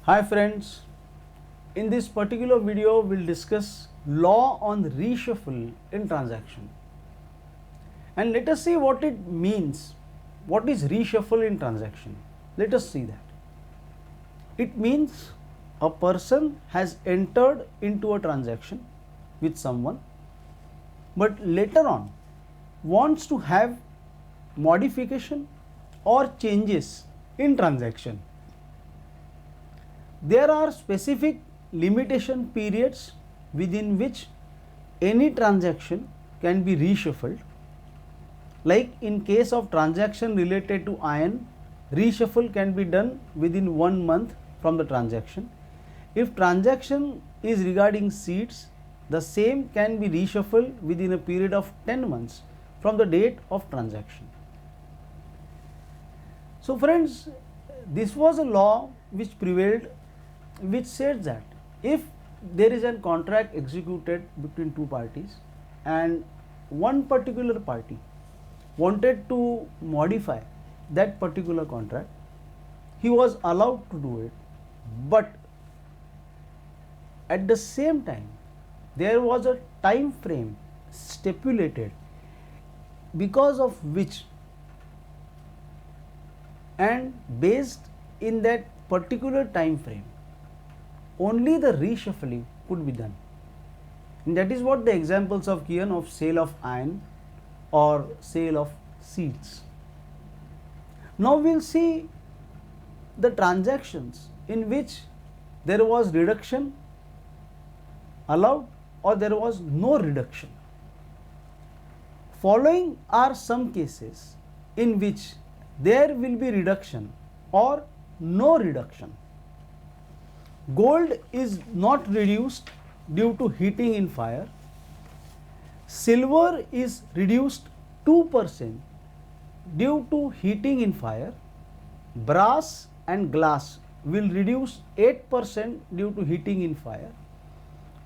Hi friends, in this particular video we'll discuss law on reshuffle in transaction, and let us see what it means. What is reshuffle in transaction? Let us see that. It means a person has entered into a transaction with someone, but later on wants to have modification or changes in transaction. There are specific limitation periods within which any transaction can be reshuffled. Like in case of transaction related to iron, reshuffle can be done within 1 month from the transaction. If transaction is regarding seeds, the same can be reshuffled within a period of 10 months from the date of transaction. So friends, this was a law which prevailed, which said that if there is a contract executed between two parties and one particular party wanted to modify that particular contract, he was allowed to do it, but at the same time there was a time frame stipulated because of which, and based in that particular time frame only the reshuffling could be done. And that is what the examples of given of sale of iron or sale of seeds. Now we will see the transactions in which there was reduction allowed or there was no reduction. Following are some cases in which there will be reduction or no reduction. Gold is not reduced due to heating in fire. Silver is reduced 2% due to heating in fire. Brass and glass will reduce 8% due to heating in fire.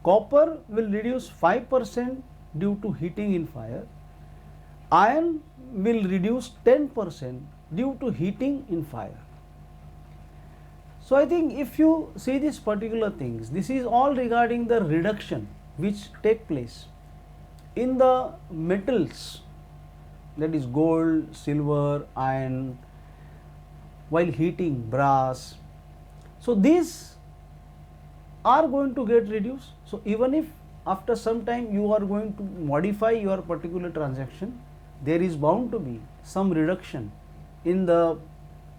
Copper will reduce 5% due to heating in fire. Iron will reduce 10% due to heating in fire. So I think if you see these particular things, this is all regarding the reduction which take place in the metals, that is gold, silver, iron, while heating brass. So these are going to get reduced. So even if after some time you are going to modify your particular transaction, there is bound to be some reduction in the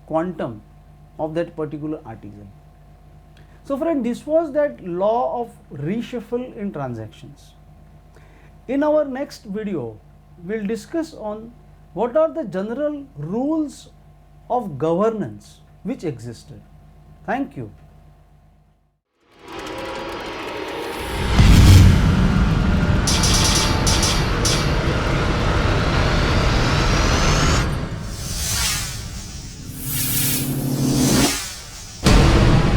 quantum of that particular article. So friend, this was that law of reshuffle in transactions. In our next video, we will discuss on what are the general rules of governance which existed. Thank you.